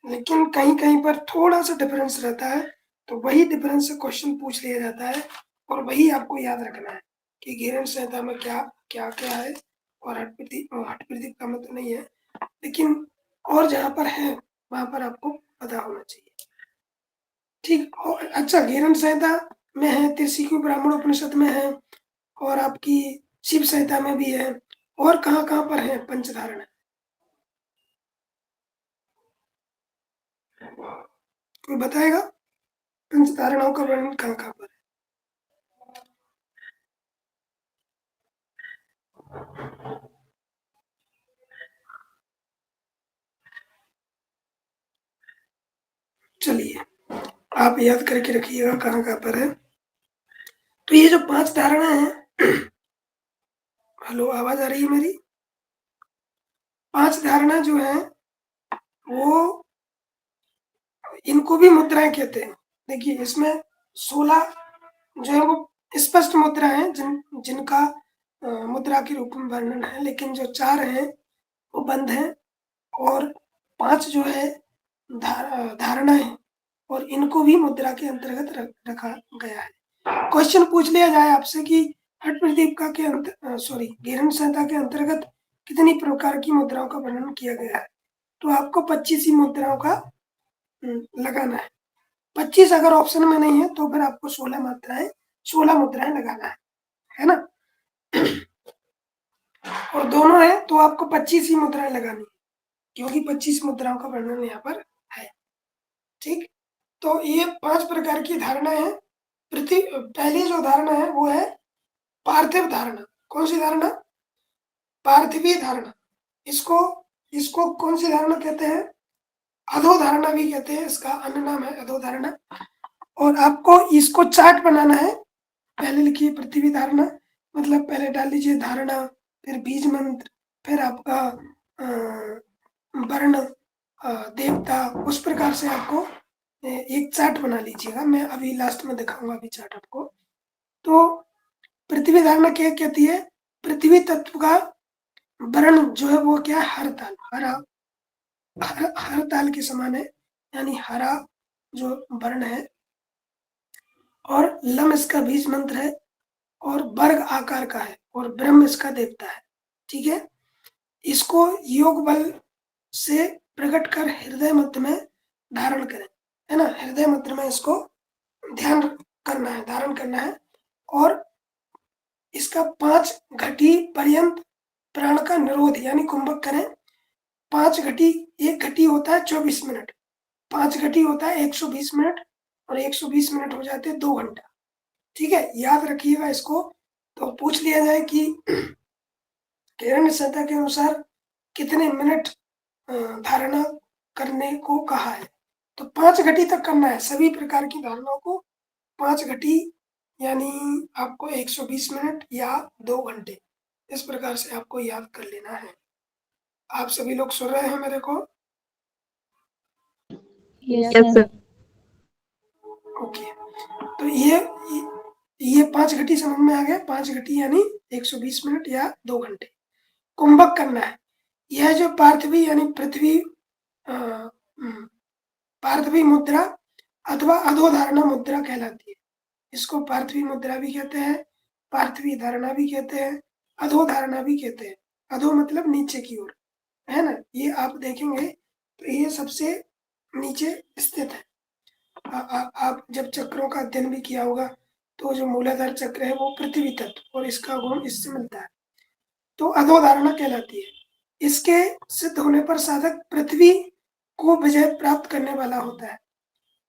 लेकिन कहीं कहीं पर थोड़ा सा डिफरेंस रहता है। तो वही डिफरेंस से क्वेश्चन पूछ लिया जाता है और वही आपको याद रखना है कि घिरण संहिता में क्या क्या क्या है, और हठ प्रदीप का मतलब नहीं है, लेकिन और जहाँ पर है वहां पर आपको पता होना चाहिए। ठीक, और अच्छा, घिरण संहिता में है, त्रिशिकी ब्राह्मण उपनिषद में है, और आपकी शिव संहिता में भी है, और कहाँ कहाँ पर है पंचधारणा? कोई बताएगा पंचधारणाओं का वर्णन कहाँ कहाँ पर है? चलिए आप याद करके रखिएगा कहाँ कहाँ पर है। तो ये जो 5 धारणा है, हेलो आवाज आ रही है मेरी? 5 धारणा जो है वो, इनको भी मुद्राएं कहते हैं। देखिए इसमें 16 जो है वो स्पष्ट मुद्रा है, जिनका मुद्रा के रूप में वर्णन है, लेकिन जो 4 हैं वो बंद हैं, और 5 जो है धारणा है, और इनको भी मुद्रा के अंतर्गत रखा गया है। क्वेश्चन पूछ लिया जाए आपसे कि हठ प्रदीप का के सॉरी गीरण संहिता के अंतर्गत कितनी प्रकार की मुद्राओं का वर्णन किया गया है, तो आपको 25 ही मुद्राओं का लगाना है। 25 अगर ऑप्शन में नहीं है तो फिर आपको 16 मुद्राएं लगाना है ना? और दोनों है तो आपको 25 ही मुद्राएं लगानी है, क्योंकि 25 मुद्राओं का वर्णन यहाँ पर है। ठीक, तो ये 5 प्रकार की धारणा है। पहली जो धारणा है वो है पार्थिव धारणा। कौन सी धारणा? पार्थिवी धारणा। इसको इसको कौन सी धारणा कहते हैं? अधोधारणा भी कहते हैं, इसका अन्य नाम है अधोधारणा। और आपको इसको चार्ट बनाना है। पहले लिखिए पृथ्वी धारणा, मतलब पहले डाल लीजिए धारणा, फिर बीज मंत्र, फिर आपका वर्ण, देवता, उस प्रकार से आपको एक चार्ट बना लीजिएगा। मैं अभी लास्ट में दिखाऊंगा अभी चार्ट आपको। तो पृथ्वी धारणा क्या कहती है? पृथ्वी तत्व का वर्ण जो है वो क्या है? हर ताल, हर ताल के समान है, यानी हरा जो वर्ण है, और लम इसका बीज मंत्र है, और वर्ग आकार का है, और ब्रह्म इसका देवता है। ठीक है, इसको योग बल से प्रकट कर हृदय मध्य में धारण करें, है ना? हृदय मध्य में इसको ध्यान करना है, धारण करना है, और इसका 5 घटी पर्यंत प्राण का निरोध यानी कुंभक करें। 5 घटी, एक घटी होता है 24 मिनट, 5 घटी होता है 120 मिनट, और 120 मिनट हो जाते हैं 2 घंटा। ठीक है, याद रखिएगा इसको। तो पूछ लिया जाए कि हिरण्य संहिता के अनुसार कितने मिनट धारणा करने को कहा है, तो 5 घटी तक करना है। सभी प्रकार की धारणाओं को 5 घटी यानी आपको 120 मिनट या 2 घंटे, इस प्रकार से आपको याद कर लेना है। आप सभी लोग सुन रहे हैं मेरे को? Yes sir. ओके, तो ये 5 घटी समझ में आ गया। 5 घटी यानी 120 मिनट या 2 घंटे कुंभक करना है। यह जो पार्थिवी यानी पृथ्वी पार्थिवी मुद्रा अथवा अधोधारणा मुद्रा कहलाती है। इसको पार्थिवी मुद्रा भी कहते हैं, पार्थिवी धारणा भी कहते हैं, अधोधारणा भी कहते हैं। अधो मतलब नीचे की ओर, है ना? ये आप देखेंगे तो ये सबसे नीचे स्थित है। आप जब चक्रों का अध्ययन भी किया होगा तो जो मूलाधार चक्र है वो पृथ्वी तत्व, और इसका गुण इससे मिलता है, तो अधोधारणा कहलाती है। इसके सिद्ध होने पर साधक पृथ्वी को विजय प्राप्त करने वाला होता है,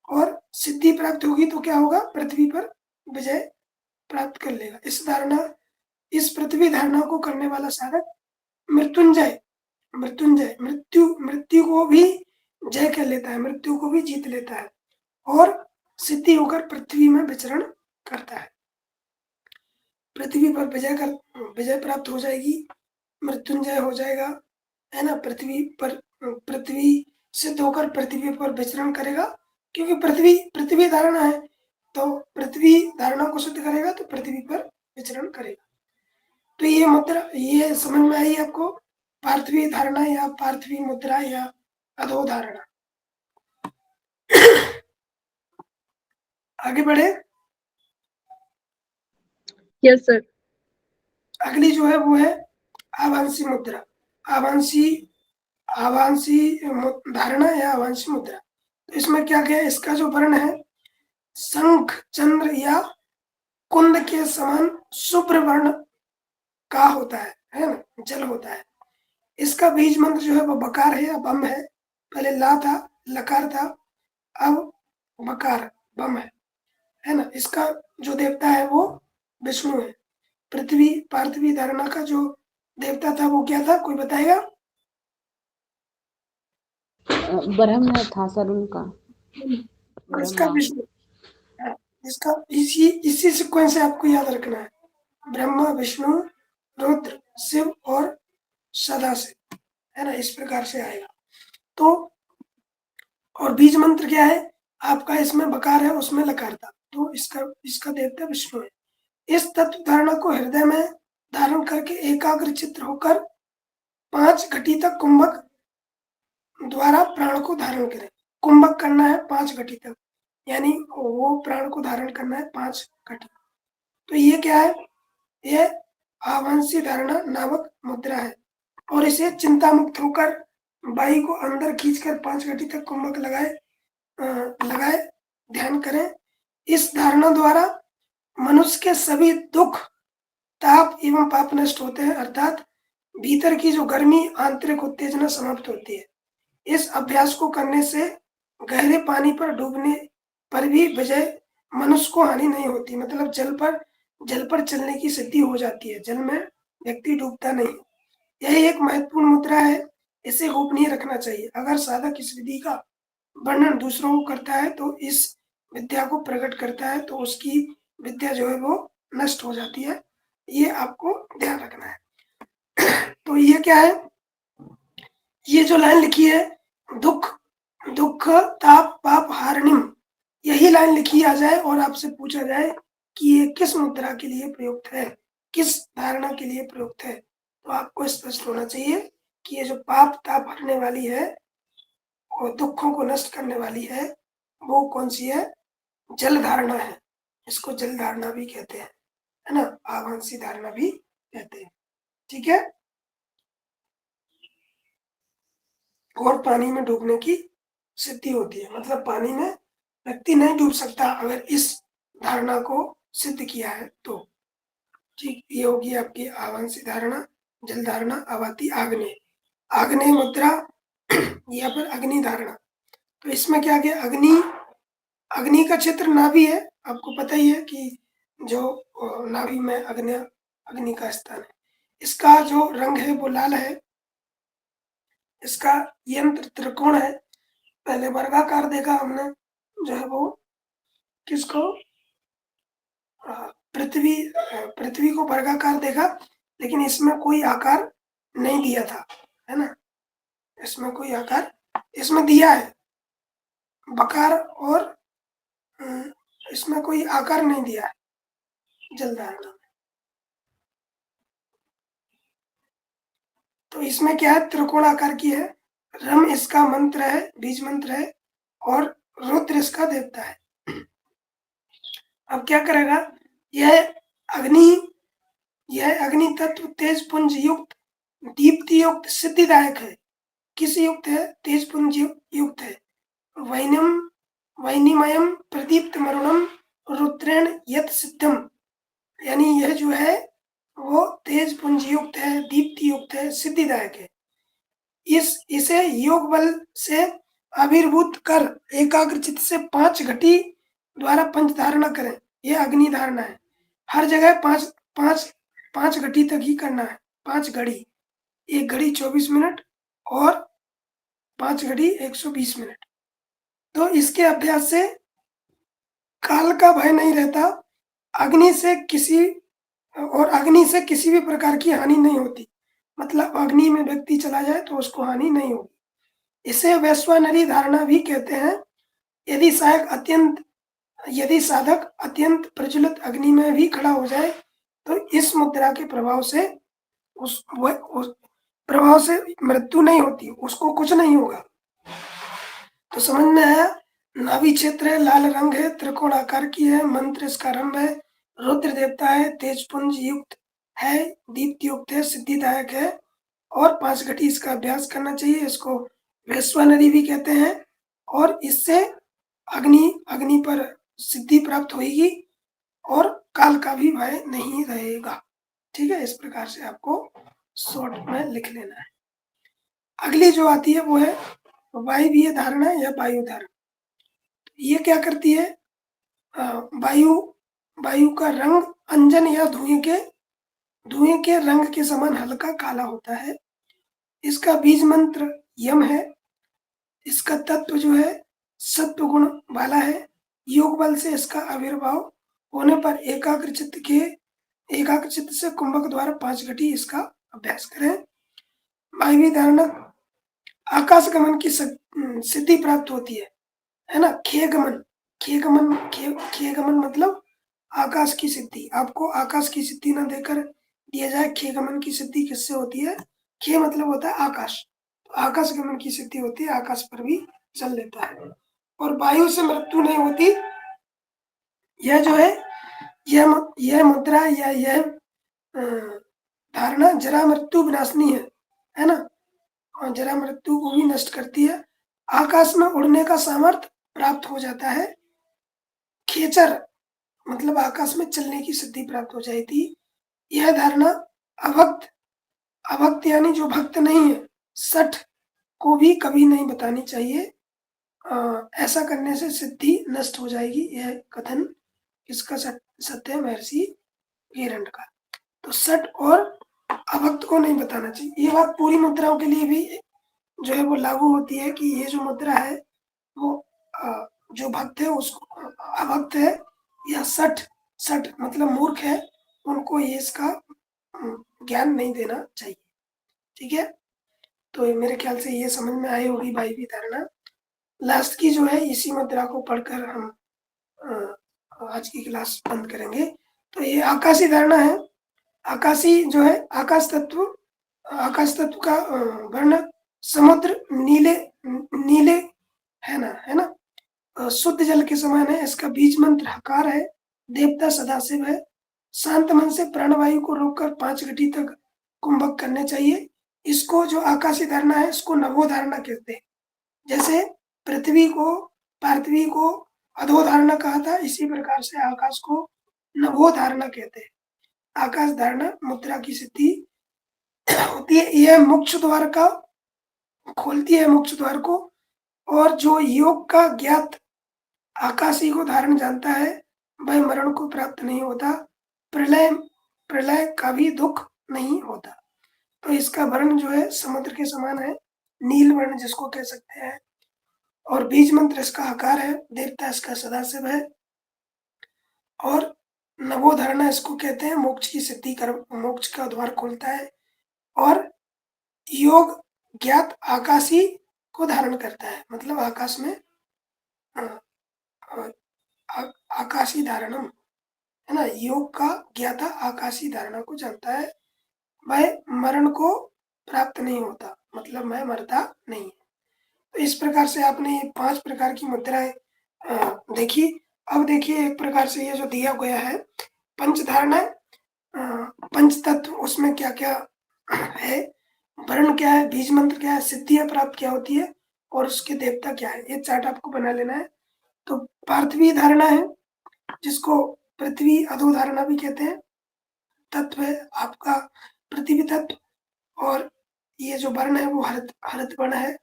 और सिद्धि प्राप्त होगी तो क्या होगा? पृथ्वी पर विजय प्राप्त कर लेगा। इस पृथ्वी धारणा को करने वाला साधक मृत्युंजय मृत्यु को भी जय कर लेता है, मृत्यु को भी जीत लेता है, और सिद्धि होकर पृथ्वी में विचरण करता है। पृथ्वी पर विजय प्राप्त हो जाएगी, मृत्युंजय हो जाएगा, है ना? पृथ्वी सिद्ध होकर पृथ्वी पर विचरण करेगा, क्योंकि पृथ्वी धारणा है, तो पृथ्वी धारणा को सिद्ध करेगा तो पृथ्वी पर विचरण करेगा। तो ये मुद्रा, ये समझ में आई आपको? पार्थिवी धारणा या पार्थिवी मुद्रा या अधोधारणा। आगे बढ़े। Yes sir. अगली जो है वो है आवांशी मुद्रा। आवांशी धारणा या आवांशी मुद्रा। तो इसमें क्या क्या है? इसका जो वर्ण है शंख, चंद्र या कुंद के समान शुभ्र वर्ण का होता है ना, जल होता है। इसका बीज मंत्र जो है वो बकार है या बम है। पहले ला था, लकार था, अब बकार बम है ना। इसका जो देवता है वो विष्णु है। पृथ्वी पार्थिवी धारणा का जो देवता था वो क्या था, कोई बताएगा? ब्रह्म था सर उनका, इसका ब्रह्मा। विष्णु। हाँ, इसका इसी सीक्वेंस से आपको याद रखना है। ब्रह्मा, विष्णु, रुद्र, शिव और सदाशिव, है ना, इस प्रकार से आएगा। तो और बीज मंत्र क्या है आपका, इसमें बकार है, उसमें लकार था, तो इसका देवता विष्णु है। इस तत्व धारणा को हृदय में धारण करके एकाग्र चित्र होकर 5 घटी तक कुंभक द्वारा प्राण को धारण करें। कुंभक करना है 5 घटी तक, यानी वो प्राण को धारण करना है 5 घटी। तो ये क्या है, ये आवांशी धारणा नामक मुद्रा है। और इसे चिंता मुक्त होकर बाई को अंदर खींचकर 5 घटी तक कुंभक लगाए ध्यान करें। इस धारणा द्वारा मनुष्य के सभी दुख, ताप एवं पाप नष्ट होते हैं, अर्थात भीतर की जो गर्मी, आंतरिक उत्तेजना समाप्त होती है। इस अभ्यास को करने से गहरे पानी पर डूबने पर भी विजय मनुष्य को हानि नहीं होती। मतलब जल पर चलने की सिद्धि हो जाती है, जल में व्यक्ति डूबता नहीं। यह एक महत्वपूर्ण मुद्रा है, इसे गोपनीय रखना चाहिए। अगर साधक इस विधि का वर्णन दूसरों को करता है तो इस विद्या को प्रकट करता है तो उसकी विद्या जो है वो नष्ट हो जाती है। ये आपको ध्यान रखना है। तो ये क्या है, ये जो लाइन लिखी है, दुख ताप पाप हारणिम, यही लाइन लिखी आ जाए और आपसे पूछा जाए कि ये किस मुद्रा के लिए प्रयुक्त है, किस धारणा के लिए प्रयुक्त है, तो आपको स्पष्ट होना चाहिए कि ये जो पाप ताप हरने वाली है और दुखों को नष्ट करने वाली है वो कौन सी है, जल धारणा है। इसको जल धारणा भी कहते हैं, है ना, आवांशी धारणा भी कहते हैं। ठीक है। और पानी में डूबने की सिद्धि होती है, मतलब पानी में व्यक्ति नहीं डूब सकता अगर इस धारणा को सिद्ध किया है तो। ठीक, ये होगी आपकी आवांशी धारणा, जल धारणा, आवाति आग्नेय, आग्नेय मुद्रा या फिर अग्नि धारणा। तो इसमें क्या गया, अग्नि का क्षेत्र नाभि है, आपको पता ही है कि जो नाभि में अग्नि का स्थान है। इसका जो रंग है वो लाल है। इसका यंत्र त्रिकोण है। पहले वर्गाकार देखा हमने, जो है वो किसको, पृथ्वी को वर्गाकार देखा, लेकिन इसमें कोई आकार नहीं दिया था, है ना, इसमें कोई आकार इसमें दिया है बकार, और इसमें कोई आकार नहीं दिया है जल धारणा में। तो इसमें क्या है, त्रिकोण आकार की है। रम इसका मंत्र है, बीज मंत्र है, और रुद्र इसका देवता है। अब क्या करेगा, यह अग्नि तत्व तेज पुंज युक्त, दीप्ति युक्त, सिद्धिदायक है। किस युक्त है, तेज पुंज युक्त है। वैनिमयम प्रदीप्त मरुणम रुद्रेण यत सिद्धम, यानी यह जो है वो तेज पुंज युक्त है, दीप्ति युक्त है, सिद्धिदायक है। इसे योग बल से आविर्भूत कर एकाग्रचित से 5 घटी द्वारा पंच धारणा करें। यह अग्नि धारणा है। हर जगह 5 घटी तक ही करना है, 5 घड़ी, 1 घड़ी 24 मिनट और 5 घड़ी 120 मिनट। तो इसके अभ्यास से काल का भय नहीं रहता, अग्नि से किसी भी प्रकार की हानि नहीं होती। मतलब अग्नि में व्यक्ति चला जाए तो उसको हानि नहीं होगी। इसे वैश्वानरी धारणा भी कहते हैं। यदि साधक अत्यंत प्रज्वलित अग्नि में भी खड़ा हो जाए तो इस मुद्रा के प्रभाव से उस प्रभाव से मृत्यु नहीं होती, उसको कुछ नहीं होगा। तो समझ में आया। नाभि क्षेत्र है, लाल रंग है, त्रिकोण आकार की है, मंत्र इसका आरंभ है, रुद्र देवता है, तेजपुंज युक्त है, दीप्ति युक्त है, सिद्धिदायक है, और 5 घटी इसका अभ्यास करना चाहिए। इसको वैश्वानरी भी कहते हैं। और इससे अग्नि पर सिद्धि प्राप्त होगी और काल का भी भय नहीं रहेगा। ठीक है, इस प्रकार से आपको शॉर्ट में लिख लेना है। अगली जो आती है वो है वायवीय धारणा या वायु धारणा। ये क्या करती है? वायु का रंग अंजन या धुएं के रंग के समान हल्का काला होता है। इसका बीज मंत्र यम है। इसका तत्व जो है सत्व गुण वाला है। योग बल से इसका आविर्भाव होने पर एकाग्र चित्त से कुंभक द्वारा 5 घटी इसका अभ्यास करें। वायवी धारणा आकाश गमन की सिद्धि प्राप्त होती है ना। खे गमन मतलब आकाश की सिद्धि। आपको आकाश की सिद्धि न देकर दिया जाए, खे गमन की सिद्धि किससे होती है? खे मतलब होता है आकाश, तो आकाश गमन की सिद्धि होती है, आकाश पर भी चल लेता है। और वायु से मृत्यु नहीं होती। यह जो है यह मुद्रा या यह धारणा जरा मृत्यु विनाशनी है ना, और जरा मृत्यु को भी नष्ट करती है। आकाश में उड़ने का सामर्थ्य प्राप्त हो जाता है। खेचर मतलब आकाश में चलने की सिद्धि प्राप्त हो जाती। यह धारणा अभक्त यानी जो भक्त नहीं है, सठ को भी कभी नहीं बतानी चाहिए। ऐसा करने से सिद्धि नष्ट हो जाएगी। यह कथन किसका सत्य है? महर्षि वीरंड का। तो सठ और अभक्त को नहीं बताना चाहिए। ये बात पूरी मुद्राओं के लिए भी जो है वो लागू होती है कि ये जो मुद्रा है वो जो भक्त है उसको अभक्त है या सठ मतलब मूर्ख है, उनको ये इसका ज्ञान नहीं देना चाहिए। ठीक है, तो मेरे ख्याल से ये समझ में आई होगी वायवी धारणा। लास्ट की जो है इसी मुद्रा को पढ़कर हम आज की क्लास बंद करेंगे। तो ये आकाशी धारणा है। आकाशी जो है आकाश तत्व का वर्ण समुद्र नीले है ना, शुद्ध जल के समान है। इसका बीज मंत्र हकार है। देवता सदाशिव है। शांत मन से प्राणवायु को रोककर 5 घटी तक कुंभक करने चाहिए। इसको जो आकाशी धारणा है इसको नभो धारणा कहते हैं। जैसे पृथ्वी को पार्थिवी को अधो धारणा कहा था, इसी प्रकार से आकाश को नभो धारणा कहते हैं। आकाश धारणा मुद्रा की सिद्धि होती है। यह मोक्ष द्वार का खोलती है, मोक्ष द्वार को। और जो योग का ज्ञात आकाशी को धारण जानता है वह मरण को प्राप्त नहीं होता, प्रलय का भी दुख नहीं होता। तो इसका वर्ण जो है समुद्र के समान है, नील वर्ण जिसको कह सकते हैं। और बीज मंत्र इसका आकार है। देवता इसका सदाशिव है। और नवो धारणा इसको कहते हैं, मोक्ष की सिद्धि कर मोक्ष का द्वार खोलता है। और योग ज्ञात आकाशी को धारण करता है, मतलब आकाश में आकाशी धारणम है ना। योग का ज्ञाता आकाशी धारणा को जानता है, वह मरण को प्राप्त नहीं होता, मतलब मैं मरता नहीं। तो इस प्रकार से आपने ये 5 प्रकार की मुद्राएं देखी। अब देखिए एक प्रकार से ये जो दिया गया है पंच धारणा, पंच तत्व, उसमें क्या क्या है, वर्ण क्या है, बीज मंत्र क्या है, सिद्धियां प्राप्त क्या होती है और उसके देवता क्या है, ये चार्ट आपको बना लेना है। तो पार्थिवी धारणा है जिसको पृथ्वी अधो धारणा भी कहते हैं। तत्व है आपका पृथ्वी तत्व, और ये जो वर्ण है वो हरित वर्ण है।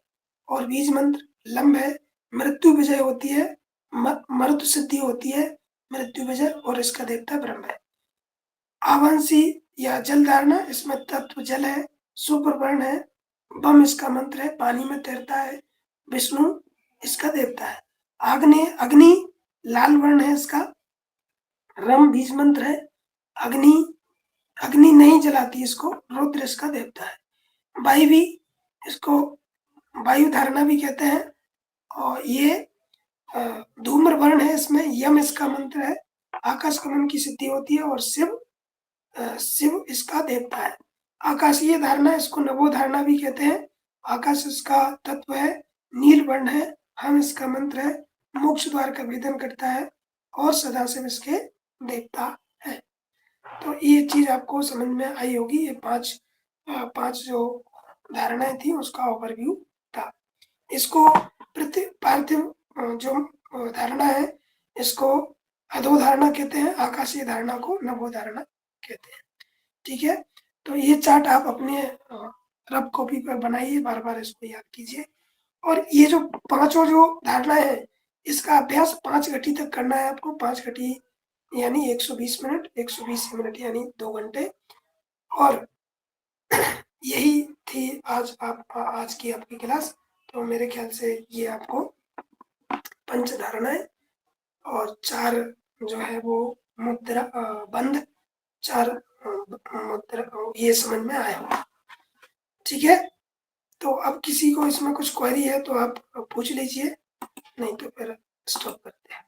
और बीज मंत्र लंब है। मृत्यु विजय होती है, मृत्यु सिद्धि होती है, मृत्यु विजय, और इसका देवता ब्रह्म है। आवांशी या जल धारणा, इसमें तत्व जल है, शुभ्र वर्ण है, बम इसका मंत्र है, पानी में तैरता है, विष्णु इसका देवता है। अग्नि लाल वर्ण है इसका, रम बीज मंत्र है, अग्नि नहीं जलाती इसको, रुद्र इसका देवता है। वायवी इसको वायु धारणा भी कहते हैं। और ये धूम्र वर्ण है, इसमें यम इसका मंत्र है, आकाश गमन की सिद्धि होती है। और शिव इसका देवता है। आकाशीय धारणा इसको नवो धारणा भी कहते हैं। आकाश इसका तत्व है, नील वर्ण है, हम इसका मंत्र है, मोक्ष द्वार का भेदन करता है और सदाशिव इसके देवता है। तो ये चीज आपको समझ में आई होगी। ये पांच जो धारणाएं थी उसका ओवरव्यू था। इसको पार्थिव जो धारणा है इसको अधो धारणा कहते हैं, आकाशीय धारणा को नभो धारणा कहते हैं। ठीक है, तो ये चार्ट आप अपने रफ कॉपी पर बनाइए, बार बार इसको याद कीजिए। और ये जो पांचों जो धारणाएं हैं, इसका अभ्यास 5 घटी तक करना है आपको। 5 घटी यानी 120 मिनट, 120 मिनट यानी 2 घंटे। और यही थी आज की आपकी क्लास। तो मेरे ख्याल से ये आपको 5 धारणाएं और 4 जो है वो मुद्रा बंध, 4 मुद्रा, ये समझ में आया होगा। ठीक है, तो अब किसी को इसमें कुछ क्वेरी है तो आप पूछ लीजिए, नहीं तो फिर स्टॉप करते हैं।